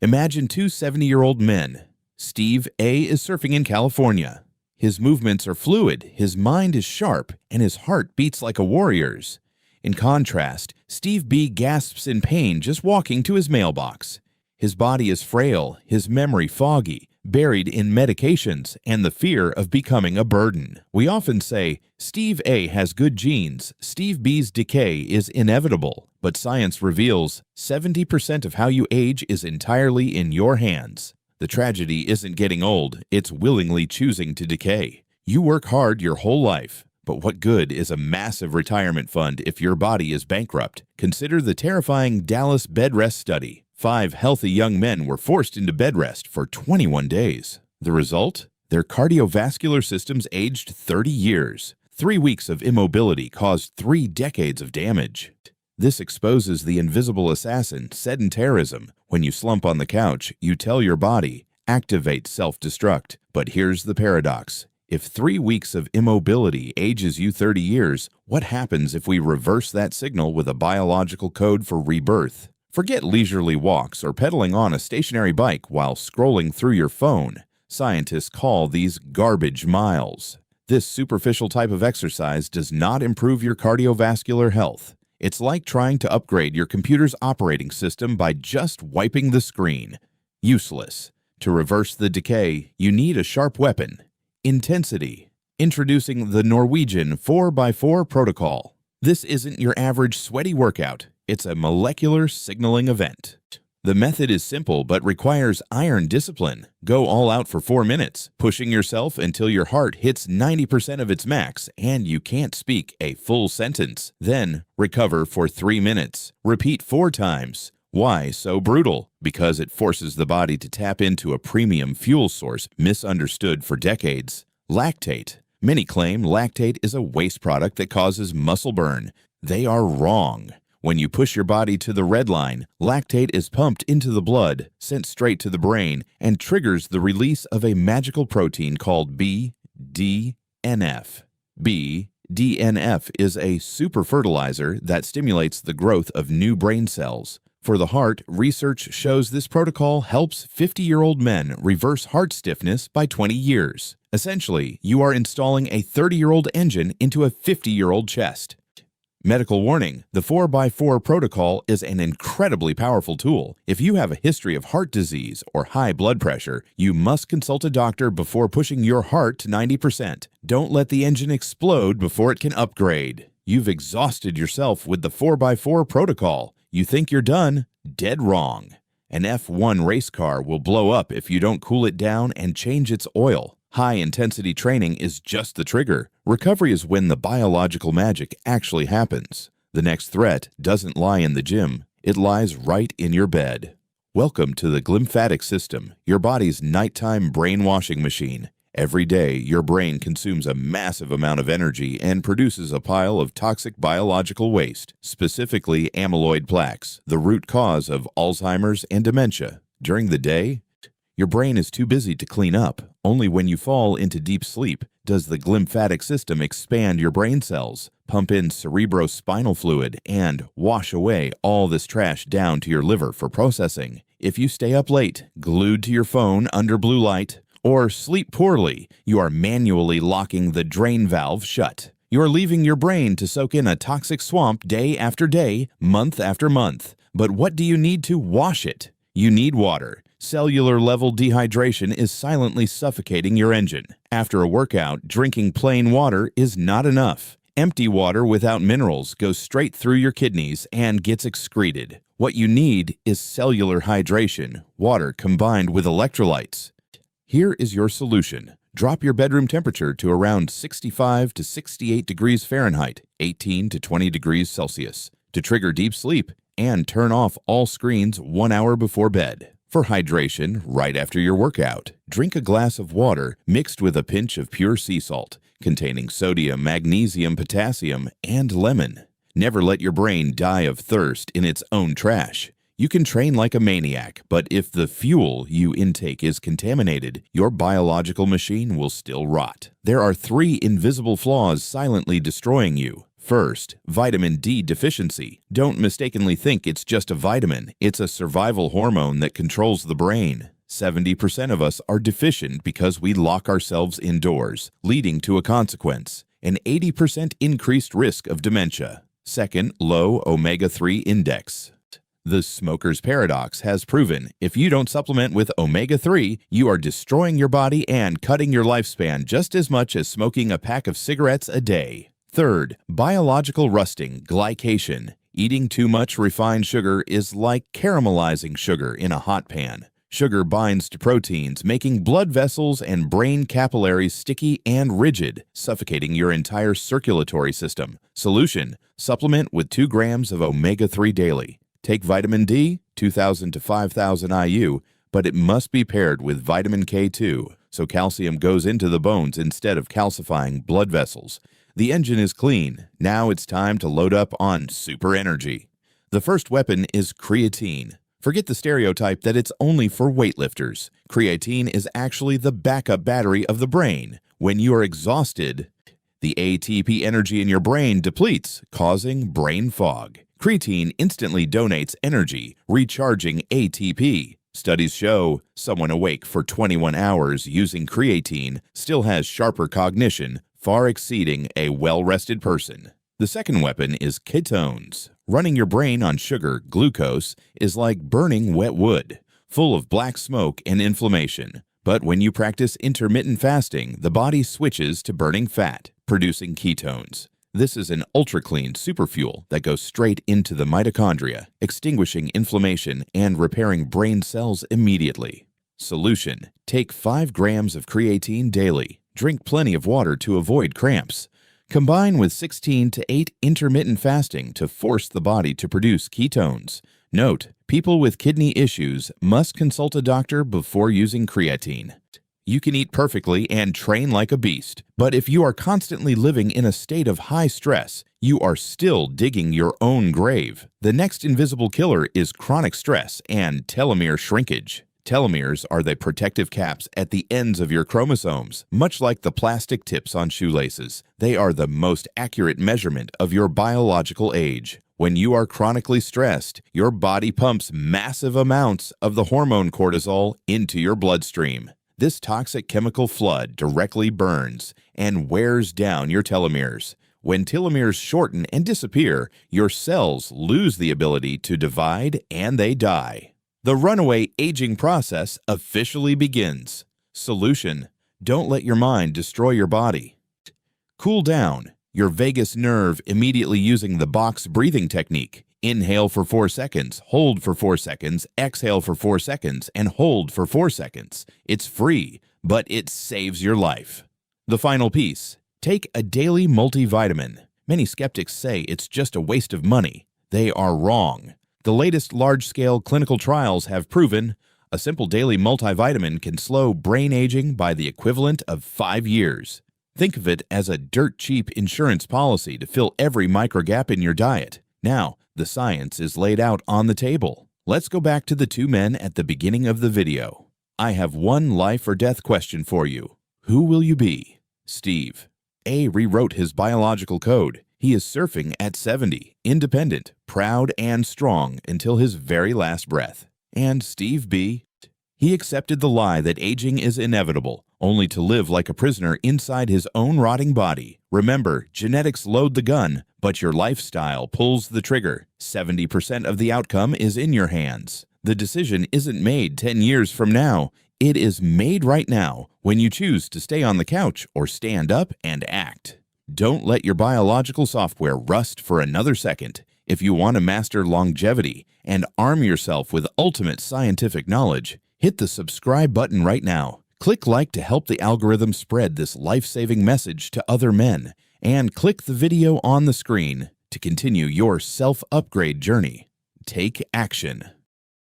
Imagine two 70-year-old men. Steve A. is surfing in California. His movements are fluid, his mind is sharp, and his heart beats like a warrior's. In contrast, Steve B. gasps in pain just walking to his mailbox. His body is frail, his memory foggy, buried in medications and the fear of becoming a burden. We often say, Steve A. has good genes, Steve B.'s decay is inevitable, but science reveals 70% of how you age is entirely in your hands. The tragedy isn't getting old, it's willingly choosing to decay. You work hard your whole life, but what good is a massive retirement fund if your body is bankrupt? Consider the terrifying Dallas bed rest study. 5 healthy young men were forced into bed rest for 21 days. The result? Their cardiovascular systems aged 30 years. 3 weeks of immobility caused 3 decades of damage. This exposes the invisible assassin, sedentarism. When you slump on the couch, you tell your body, activate self-destruct. But here's the paradox. If 3 weeks of immobility ages you 30 years, what happens if we reverse that signal with a biological code for rebirth? Forget leisurely walks or pedaling on a stationary bike while scrolling through your phone. Scientists call these garbage miles. This superficial type of exercise does not improve your cardiovascular health. It's like trying to upgrade your computer's operating system by just wiping the screen. Useless. To reverse the decay, you need a sharp weapon. Intensity. Introducing the Norwegian 4x4 protocol. This isn't your average sweaty workout. It's a molecular signaling event. The method is simple but requires iron discipline. Go all out for 4 minutes, pushing yourself until your heart hits 90% of its max and you can't speak a full sentence. Then recover for 3 minutes. Repeat 4 times. Why so brutal? Because it forces the body to tap into a premium fuel source misunderstood for decades. Lactate. Many claim lactate is a waste product that causes muscle burn. They are wrong. When you push your body to the red line, lactate is pumped into the blood, sent straight to the brain, and triggers the release of a magical protein called BDNF. BDNF is a super fertilizer that stimulates the growth of new brain cells. For the heart, research shows this protocol helps 50-year-old men reverse heart stiffness by 20 years. Essentially, you are installing a 30-year-old engine into a 50-year-old chest. Medical warning, the 4x4 protocol is an incredibly powerful tool. If you have a history of heart disease or high blood pressure, you must consult a doctor before pushing your heart to 90%. Don't let the engine explode before it can upgrade. You've exhausted yourself with the 4x4 protocol. You think you're done? Dead wrong. An F1 race car will blow up if you don't cool it down and change its oil. High-intensity training is just the trigger. Recovery is when the biological magic actually happens. The next threat doesn't lie in the gym. It lies right in your bed. Welcome to the glymphatic system, your body's nighttime brainwashing machine. Every day, your brain consumes a massive amount of energy and produces a pile of toxic biological waste, specifically amyloid plaques, the root cause of Alzheimer's and dementia. During the day, your brain is too busy to clean up. Only when you fall into deep sleep does the glymphatic system expand your brain cells, pump in cerebrospinal fluid, and wash away all this trash down to your liver for processing. If you stay up late, glued to your phone under blue light, or sleep poorly, you are manually locking the drain valve shut. You are leaving your brain to soak in a toxic swamp day after day, month after month. But what do you need to wash it? You need water. Cellular level dehydration is silently suffocating your engine. After a workout, drinking plain water is not enough. Empty water without minerals goes straight through your kidneys and gets excreted. What you need is cellular hydration, water combined with electrolytes. Here is your solution. Drop your bedroom temperature to around 65 to 68 degrees Fahrenheit, 18 to 20 degrees Celsius, to trigger deep sleep and turn off all screens 1 hour before bed. For hydration, right after your workout, drink a glass of water mixed with a pinch of pure sea salt, containing sodium, magnesium, potassium, and lemon. Never let your brain die of thirst in its own trash. You can train like a maniac, but if the fuel you intake is contaminated, your biological machine will still rot. There are 3 invisible flaws silently destroying you. First, vitamin D deficiency. Don't mistakenly think it's just a vitamin. It's a survival hormone that controls the brain. 70% of us are deficient because we lock ourselves indoors, leading to a consequence, an 80% increased risk of dementia. Second, low omega-3 index. The smoker's paradox has proven if you don't supplement with omega-3, you are destroying your body and cutting your lifespan just as much as smoking a pack of cigarettes a day. Third, biological rusting, glycation. Eating too much refined sugar is like caramelizing sugar in a hot pan. Sugar binds to proteins, making blood vessels and brain capillaries sticky and rigid, suffocating your entire circulatory system. Solution: supplement with 2 grams of omega-3 daily. Take vitamin D, 2,000 to 5,000 IU, but it must be paired with vitamin K2, so calcium goes into the bones instead of calcifying blood vessels. The engine is clean. Now it's time to load up on super energy. The first weapon is creatine. Forget the stereotype that it's only for weightlifters. Creatine is actually the backup battery of the brain. When you are exhausted, the ATP energy in your brain depletes, causing brain fog. Creatine instantly donates energy, recharging ATP. Studies show someone awake for 21 hours using creatine still has sharper cognition, far exceeding a well-rested person. The second weapon is ketones. Running your brain on sugar, glucose, is like burning wet wood, full of black smoke and inflammation. But when you practice intermittent fasting, the body switches to burning fat, producing ketones. This is an ultra-clean superfuel that goes straight into the mitochondria, extinguishing inflammation and repairing brain cells immediately. Solution: take 5 grams of creatine daily. Drink plenty of water to avoid cramps. Combine with 16 to 8 intermittent fasting to force the body to produce ketones. Note: people with kidney issues must consult a doctor before using creatine. You can eat perfectly and train like a beast, but if you are constantly living in a state of high stress, you are still digging your own grave. The next invisible killer is chronic stress and telomere shrinkage. Telomeres are the protective caps at the ends of your chromosomes, much like the plastic tips on shoelaces. They are the most accurate measurement of your biological age. When you are chronically stressed, your body pumps massive amounts of the hormone cortisol into your bloodstream. This toxic chemical flood directly burns and wears down your telomeres. When telomeres shorten and disappear, your cells lose the ability to divide and they die. The runaway aging process officially begins. Solution: don't let your mind destroy your body. Cool down your vagus nerve immediately using the box breathing technique. Inhale for 4 seconds, hold for 4 seconds, exhale for 4 seconds, and hold for 4 seconds. It's free, but it saves your life. The final piece: take a daily multivitamin. Many skeptics say it's just a waste of money. They are wrong. The latest large-scale clinical trials have proven a simple daily multivitamin can slow brain aging by the equivalent of 5 years. Think of it as a dirt-cheap insurance policy to fill every microgap in your diet. Now, the science is laid out on the table. Let's go back to the 2 men at the beginning of the video. I have one life or death question for you. Who will you be? Steve. A rewrote his biological code. He is surfing at 70, independent, proud, and strong until his very last breath. And Steve B. He accepted the lie that aging is inevitable, only to live like a prisoner inside his own rotting body. Remember, genetics load the gun, but your lifestyle pulls the trigger. 70% of the outcome is in your hands. The decision isn't made 10 years from now. It is made right now when you choose to stay on the couch or stand up and act. Don't let your biological software rust for another second. If you want to master longevity and arm yourself with ultimate scientific knowledge, hit the subscribe button right now. Click like to help the algorithm spread this life-saving message to other men, and click the video on the screen to continue your self-upgrade journey. Take action.